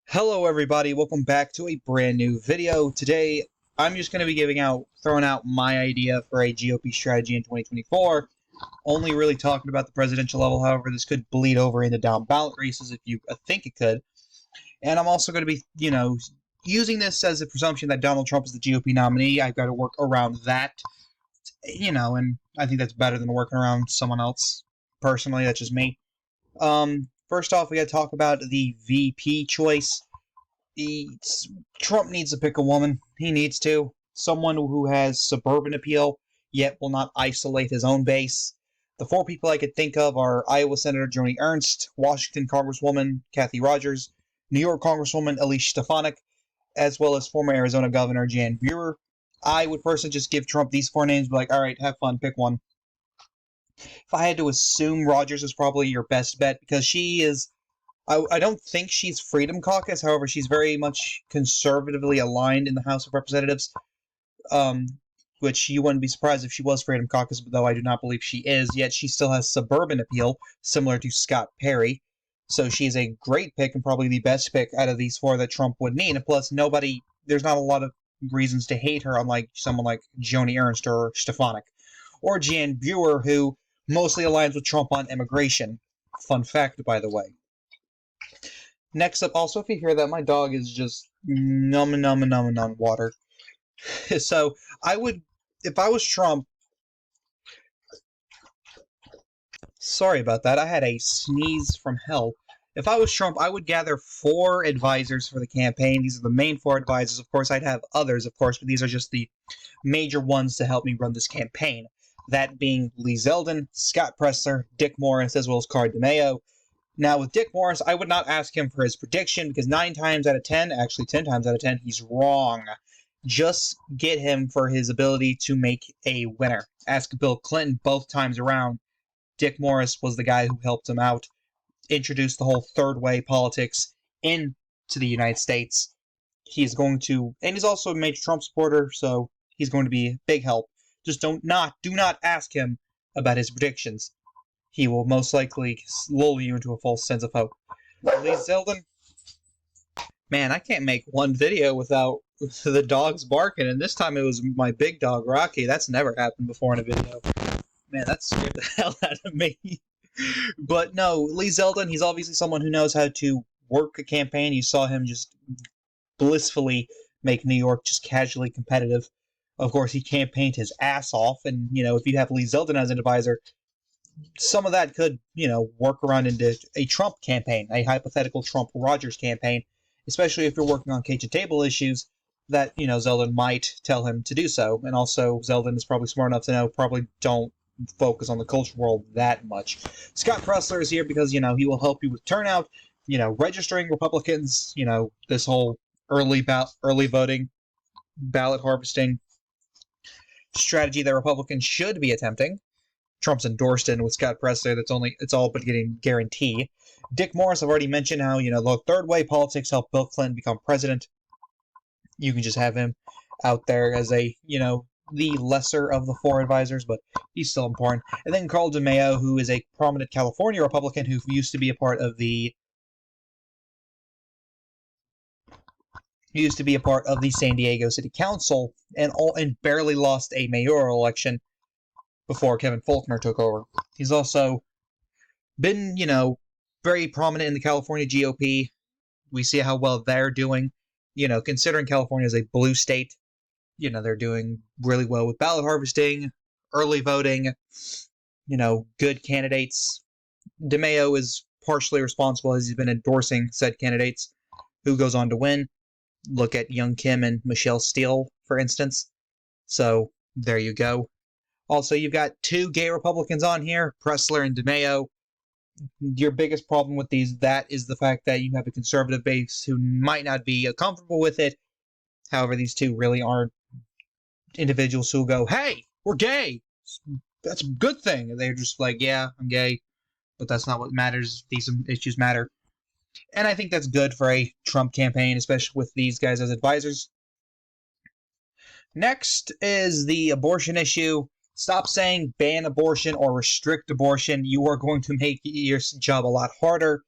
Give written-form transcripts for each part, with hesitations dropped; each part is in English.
Hello everybody, welcome back to a brand new video. Today, I'm just going to be throwing out my idea for a GOP strategy in 2024. Only really talking about the presidential level, however, this could bleed over into down ballot races if you think it could. And I'm also going to be, using this as a presumption that Donald Trump is the GOP nominee. I've got to work around that, and I think that's better than working around someone else. Personally, that's just me. First off, we got to talk about the VP choice. Trump needs to pick a woman. He needs to. Someone who has suburban appeal, yet will not isolate his own base. The four people I could think of are Iowa Senator Joni Ernst, Washington Congresswoman Kathy Rogers, New York Congresswoman Elise Stefanik, as well as former Arizona Governor Jan Brewer. I would personally just give Trump these four names, be like, all right, have fun, pick one. If I had to assume Rogers is probably your best bet because she is I don't think she's Freedom Caucus. However, she's very much conservatively aligned in the House of Representatives, which you wouldn't be surprised if she was Freedom Caucus, though I do not believe she is. Yet she still has suburban appeal, similar to Scott Perry. So she's a great pick and probably the best pick out of these four that Trump would need. And plus, there's not a lot of reasons to hate her, unlike someone like Joni Ernst or Stefanik. Or Jan Brewer, who mostly aligns with Trump on immigration. Fun fact, by the way. Next up, also, if you hear that, my dog is just numbing water. So, if I was Trump, sorry about that, I had a sneeze from hell. If I was Trump, I would gather four advisors for the campaign. These are the main four advisors. Of course, I'd have others, of course, but these are just the major ones to help me run this campaign. That being Lee Zeldin, Scott Presler, Dick Morris, as well as Card DeMaio. Now, with Dick Morris, I would not ask him for his prediction because 9 times out of 10, actually 10 times out of 10, he's wrong. Just get him for his ability to make a winner. Ask Bill Clinton both times around. Dick Morris was the guy who helped him out, introduced the whole third way politics into the United States. He's going to, and he's also a major Trump supporter, so he's going to be a big help. Just do not ask him about his predictions. He will most likely lull you into a false sense of hope. Lee Zeldin, man, I can't make one video without the dogs barking, and this time it was my big dog, Rocky. That's never happened before in a video. Man, that scared the hell out of me. But no, Lee Zeldin, he's obviously someone who knows how to work a campaign. You saw him just blissfully make New York just casually competitive. Of course, he campaigned his ass off, and, if you have Lee Zeldin as an advisor, some of that could, work around into a Trump campaign, a hypothetical Trump-Rogers campaign, especially if you're working on kitchen table issues that, Zeldin might tell him to do so. And also, Zeldin is probably smart enough to know probably don't focus on the culture world that much. Scott Presler is here because, he will help you with turnout, registering Republicans, this whole early voting, ballot harvesting strategy that Republicans should be attempting. Trump's endorsed it with Scott Presler. It's all but getting guarantee. Dick Morris, I've already mentioned how, the third way politics helped Bill Clinton become president. You can just have him out there as a, the lesser of the four advisors, but he's still important. And then Carl DeMaio, who is a prominent California Republican who used to be a part of the San Diego City Council and barely lost a mayoral election before Kevin Faulconer took over. He's also been, very prominent in the California GOP. We see how well they're doing. Considering California is a blue state, they're doing really well with ballot harvesting, early voting, good candidates. DeMaio is partially responsible as he's been endorsing said candidates who goes on to win. Look at Young Kim and Michelle Steele, for instance. So, there you go. Also, you've got two gay Republicans on here, Presler and DeMaio. Your biggest problem with that is the fact that you have a conservative base who might not be comfortable with it. However, these two really aren't individuals who go, hey, we're gay. That's a good thing. And they're just like, yeah, I'm gay, but that's not what matters. These issues matter. And I think that's good for a Trump campaign, especially with these guys as advisors. Next is the abortion issue. Stop saying ban abortion or restrict abortion. You are going to make your job a lot harder.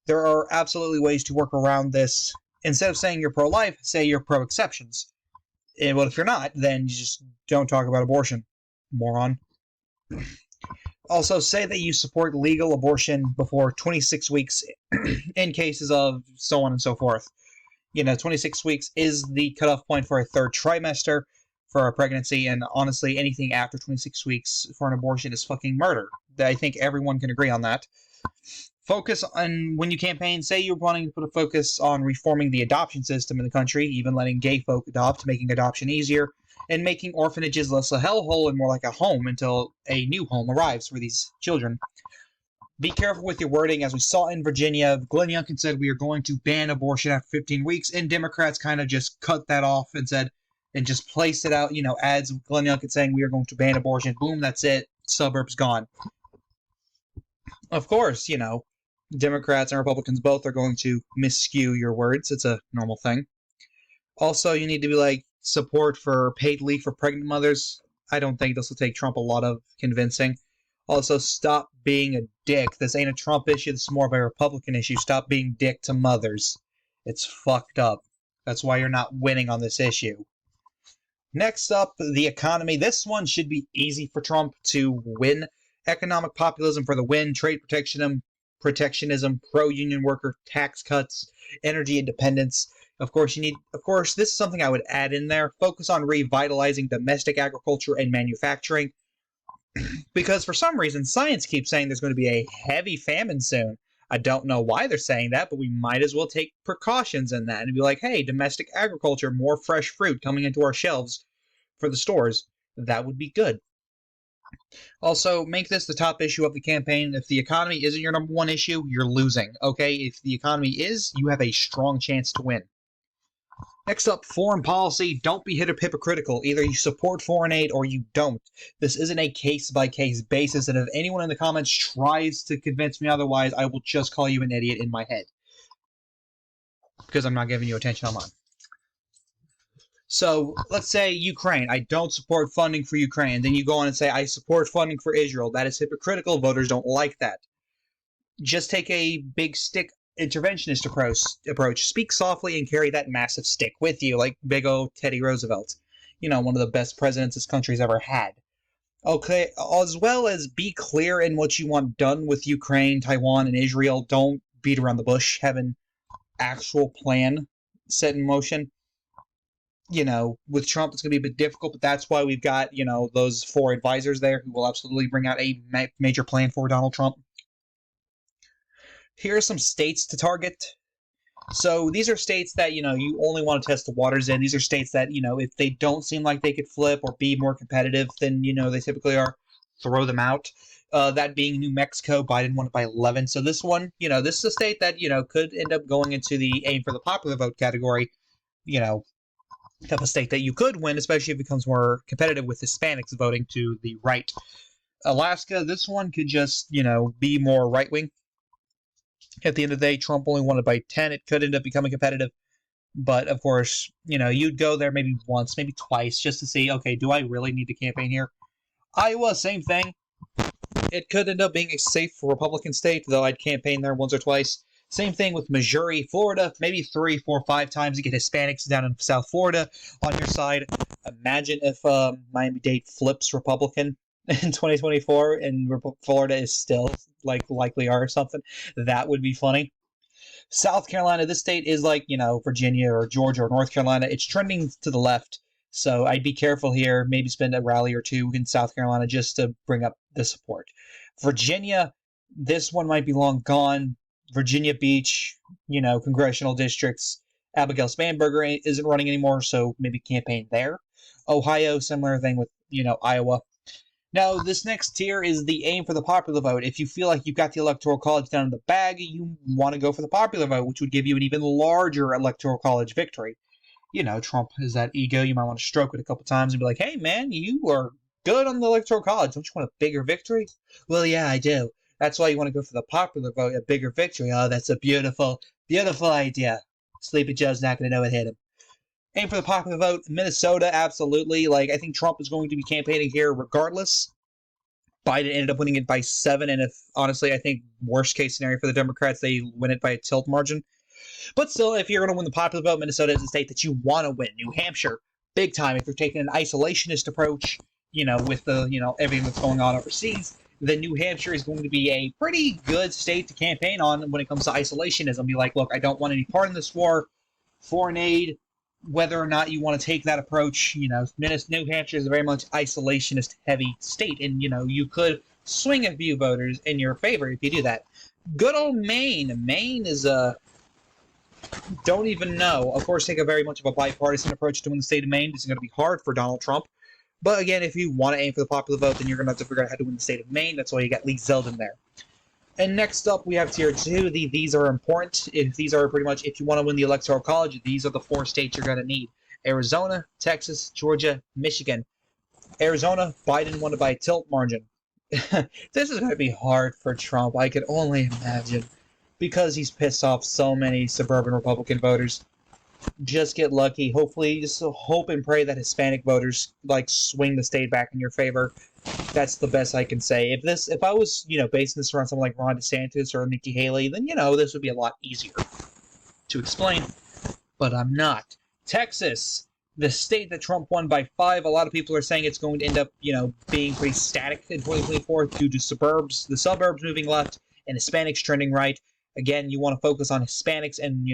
There are absolutely ways to work around this. Instead of saying you're pro-life, say you're pro-exceptions. Well, if you're not, then you just don't talk about abortion, moron. Also, say that you support legal abortion before 26 weeks in cases of so on and so forth. 26 weeks is the cutoff point for a third trimester for a pregnancy, and honestly, anything after 26 weeks for an abortion is fucking murder. I think everyone can agree on that. Focus on, when you campaign, say you're wanting to put a focus on reforming the adoption system in the country, even letting gay folk adopt, making adoption easier, and making orphanages less a hellhole and more like a home until a new home arrives for these children. Be careful with your wording. As we saw in Virginia, Glenn Youngkin said we are going to ban abortion after 15 weeks, and Democrats kind of just cut that off and said, and just placed it out, ads with Glenn Youngkin saying we are going to ban abortion. Boom, that's it. Suburbs gone. Of course, Democrats and Republicans both are going to misskew your words. It's a normal thing. Also, you need to be like, support for paid leave for pregnant mothers. I don't think this will take Trump a lot of convincing. Also, stop being a dick. This ain't a Trump issue. This is more of a Republican issue. Stop being dick to mothers. It's fucked up. That's why you're not winning on this issue. Next up, the economy. This one should be easy for Trump to win. Economic populism for the win. Trade protectionism, pro-union worker, tax cuts, energy independence. Of course, this is something I would add in there. Focus on revitalizing domestic agriculture and manufacturing. Because for some reason, science keeps saying there's going to be a heavy famine soon. I don't know why they're saying that, but we might as well take precautions in that and be like, hey, domestic agriculture, more fresh fruit coming into our shelves for the stores. That would be good. Also, make this the top issue of the campaign. If the economy isn't your number one issue, you're losing, okay? If the economy is, you have a strong chance to win. Next up, foreign policy. Don't be hypocritical. Either you support foreign aid or you don't. This isn't a case-by-case basis, and if anyone in the comments tries to convince me otherwise, I will just call you an idiot in my head. Because I'm not giving you attention online. So, let's say Ukraine. I don't support funding for Ukraine. Then you go on and say, I support funding for Israel. That is hypocritical. Voters don't like that. Just take a big stick interventionist approach. Speak softly and carry that massive stick with you, like big old Teddy Roosevelt. One of the best presidents this country's ever had. Okay, as well as be clear in what you want done with Ukraine, Taiwan, and Israel. Don't beat around the bush. Have an actual plan set in motion. With Trump, it's going to be a bit difficult, but that's why we've got, those 4 advisors there who will absolutely bring out a major plan for Donald Trump. Here are some states to target. So these are states that, you only want to test the waters in. These are states that, if they don't seem like they could flip or be more competitive than, they typically are, throw them out. That being New Mexico, Biden won it by 11. So this one, this is a state that, could end up going into the aim for the popular vote category, of a state that you could win, especially if it becomes more competitive with Hispanics voting to the right. Alaska, this one could just, be more right-wing. At the end of the day, Trump only won it by 10. It could end up becoming competitive. But, of course, you'd go there maybe once, maybe twice, just to see, okay, do I really need to campaign here? Iowa, same thing. It could end up being a safe Republican state, though I'd campaign there once or twice. Same thing with Missouri, Florida, maybe 3, 4, 5 times. You get Hispanics down in South Florida on your side. Imagine if Miami-Dade flips Republican in 2024 and Florida is still likely are or something. That would be funny. South Carolina, this state is like, Virginia or Georgia or North Carolina. It's trending to the left. So I'd be careful here. Maybe spend a rally or 2 in South Carolina just to bring up the support. Virginia, this one might be long gone. Virginia Beach, congressional districts. Abigail Spanberger isn't running anymore, so maybe campaign there. Ohio, similar thing with, Iowa. Now, this next tier is the aim for the popular vote. If you feel like you've got the Electoral College down in the bag, you want to go for the popular vote, which would give you an even larger Electoral College victory. Trump has that ego. You might want to stroke it a couple times and be like, hey, man, you are good on the Electoral College. Don't you want a bigger victory? Well, yeah, I do. That's why you want to go for the popular vote, a bigger victory. Oh, that's a beautiful, beautiful idea. Sleepy Joe's not going to know it hit him. Aim for the popular vote. Minnesota, absolutely. I think Trump is going to be campaigning here regardless. Biden ended up winning it by 7, and if honestly, I think worst case scenario for the Democrats, they win it by a tilt margin. But still, if you're going to win the popular vote, Minnesota is a state that you want to win. New Hampshire, big time. If you're taking an isolationist approach, with the everything that's going on overseas, then New Hampshire is going to be a pretty good state to campaign on when it comes to isolationism. Be like, look, I don't want any part in this war, foreign aid. Whether or not you want to take that approach, New Hampshire is a very much isolationist-heavy state, and you could swing a few voters in your favor if you do that. Good old Maine. Maine is don't even know. Of course, take a very much of a bipartisan approach to win the state of Maine. This is going to be hard for Donald Trump. But again, if you want to aim for the popular vote, then you're going to have to figure out how to win the state of Maine. That's why you got Lee Zeldin there. And next up, we have Tier 2. These are important. These are pretty much, if you want to win the Electoral College, these are the 4 states you're going to need. Arizona, Texas, Georgia, Michigan. Arizona, Biden won it by a tilt margin. This is going to be hard for Trump, I could only imagine, because he's pissed off so many suburban Republican voters. Just get lucky. Hopefully, just hope and pray that Hispanic voters swing the state back in your favor. That's the best I can say. If I was, basing this around someone like Ron DeSantis or Nikki Haley, then this would be a lot easier to explain. But I'm not. Texas, the state that Trump won by 5. A lot of people are saying it's going to end up, being pretty static in 2024 due to the suburbs moving left and Hispanics trending right. Again, you want to focus on Hispanics and,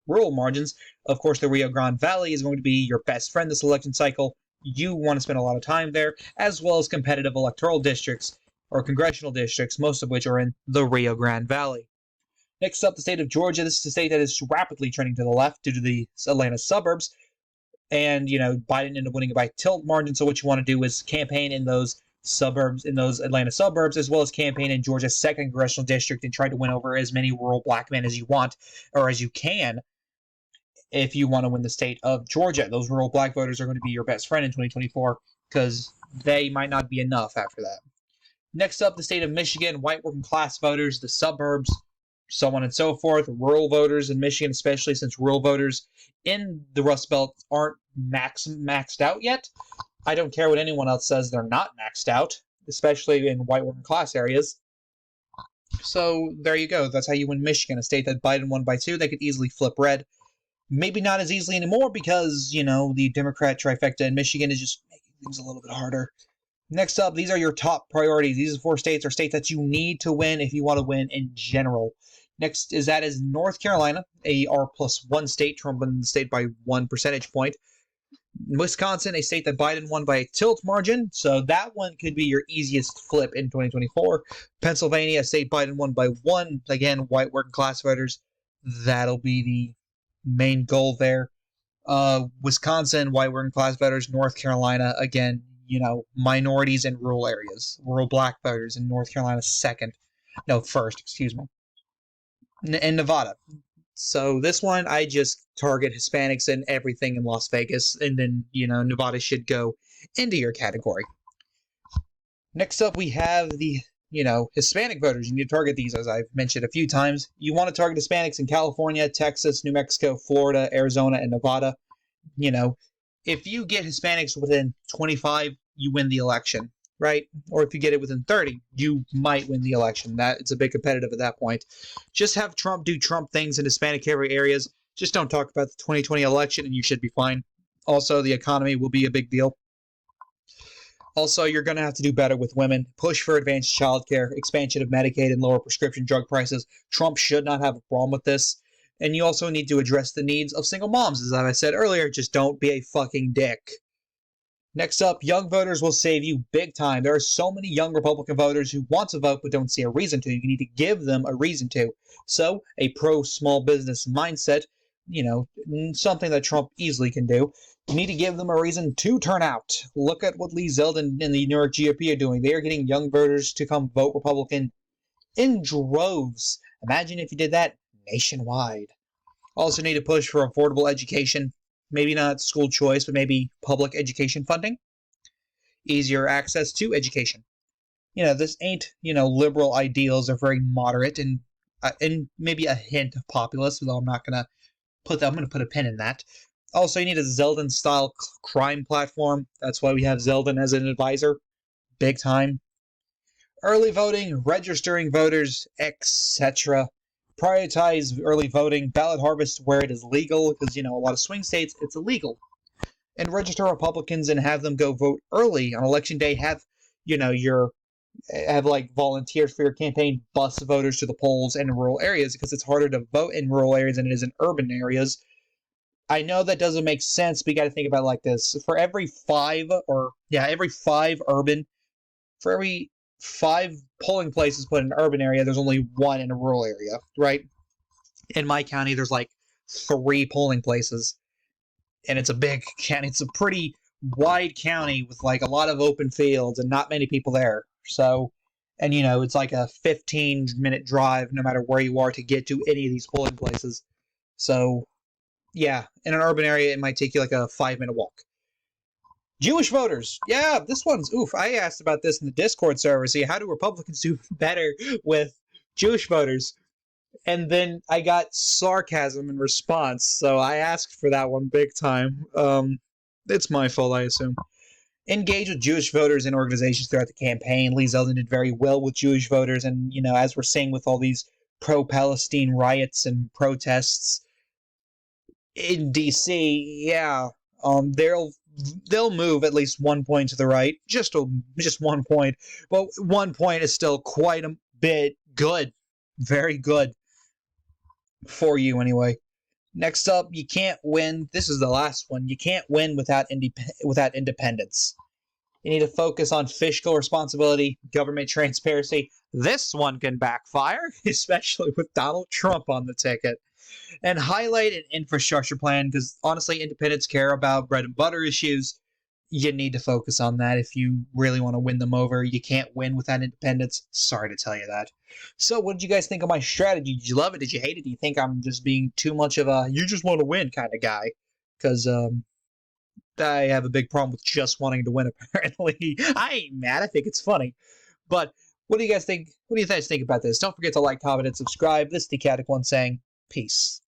rural margins. Of course, the Rio Grande Valley is going to be your best friend this election cycle. You want to spend a lot of time there, as well as competitive electoral districts or congressional districts, most of which are in the Rio Grande Valley. Next up, the state of Georgia. This is a state that is rapidly trending to the left due to the Atlanta suburbs. And, Biden ended up winning it by tilt margin. So what you want to do is campaign in those suburbs, in those Atlanta suburbs, as well as campaign in Georgia's 2nd congressional district and try to win over as many rural black men as you want, or as you can, if you want to win the state of Georgia. Those rural black voters are going to be your best friend in 2024 because they might not be enough after that. Next up, the state of Michigan, white working class voters, the suburbs, so on and so forth. Rural voters in Michigan, especially since rural voters in the Rust Belt aren't maxed out yet. I don't care what anyone else says, they're not maxed out, especially in white working class areas. So there you go. That's how you win Michigan, a state that Biden won by 2. They could easily flip red. Maybe not as easily anymore because, the Democrat trifecta in Michigan is just making things a little bit harder. Next up, these are your top priorities. These 4 states are states that you need to win if you want to win in general. Next is North Carolina, a R+1 state. Trump won the state by 1 percentage point. Wisconsin, a state that Biden won by a tilt margin, so that one could be your easiest flip in 2024. Pennsylvania, a state Biden won by 1. Again, white working class voters. That'll be the main goal there. Wisconsin, white working class voters. North Carolina, again, minorities in rural areas. Rural black voters in North Carolina first, excuse me. And Nevada. So this one, I just target Hispanics and everything in Las Vegas, and then, Nevada should go into your category. Next up, we have the, Hispanic voters. You need to target these, as I've mentioned a few times. You want to target Hispanics in California, Texas, New Mexico, Florida, Arizona, and Nevada. If you get Hispanics within 25, you win the election, right? Or if you get it within 30, you might win the election. It's a bit competitive at that point. Just have Trump do Trump things in Hispanic areas. Just don't talk about the 2020 election, and you should be fine. Also, the economy will be a big deal. Also, you're going to have to do better with women. Push for advanced child care, expansion of Medicaid, and lower prescription drug prices. Trump should not have a problem with this. And you also need to address the needs of single moms. As I said earlier, just don't be a fucking dick. Next up, young voters will save you big time. There are so many young Republican voters who want to vote but don't see a reason to. You need to give them a reason to. So, a pro-small business mindset, something that Trump easily can do. You need to give them a reason to turn out. Look at what Lee Zeldin and the New York GOP are doing. They are getting young voters to come vote Republican in droves. Imagine if you did that nationwide. Also need to push for affordable education. Maybe not school choice, but maybe public education funding. Easier access to education. This ain't, liberal ideals are very moderate and maybe a hint of populist, although I'm going to put a pin in that. Also, you need a Zeldin-style crime platform. That's why we have Zeldin as an advisor. Big time. Early voting, registering voters, etc. Prioritize early voting, ballot harvest where it is legal, because, a lot of swing states, it's illegal. And register Republicans and have them go vote early on election day. Have, like volunteers for your campaign bus voters to the polls in rural areas, because it's harder to vote in rural areas than it is in urban areas. I know that doesn't make sense, but you got to think about it like this. For every five urban, for every 5 polling places put in an urban area, there's only 1 in a rural area, right? In my county, there's like 3 polling places, and it's a big county. It's a pretty wide county with like a lot of open fields and not many people there. So, and it's like a 15-minute drive no matter where you are to get to any of these polling places. So, yeah, in an urban area, it might take you like a 5-minute walk. Jewish voters. Yeah, this one's, I asked about this in the Discord server. See, how do Republicans do better with Jewish voters? And then I got sarcasm in response, so I asked for that one big time. It's my fault, I assume. Engage with Jewish voters and organizations throughout the campaign. Lee Zeldin did very well with Jewish voters, and, as we're seeing with all these pro-Palestine riots and protests in D.C., yeah, they'll move at least 1 point to the right, just 1 point. But 1 point is still quite a bit good, very good for you anyway. Next up, you can't win. This is the last one. You can't win without independence. You need to focus on fiscal responsibility, government transparency. This one can backfire, especially with Donald Trump on the ticket. And highlight an infrastructure plan, because honestly, independents care about bread and butter issues. You need to focus on that if you really want to win them over. You can't win without independence. Sorry to tell you that. So what did you guys think of my strategy? Did you love it? Did you hate it? Do you think I'm just being too much of a you just want to win kind of guy? Because I have a big problem with just wanting to win, apparently. I ain't mad. I think it's funny. But what do you guys think? What do you guys think about this? Don't forget to like, comment, and subscribe. This is the Khaotic one saying peace.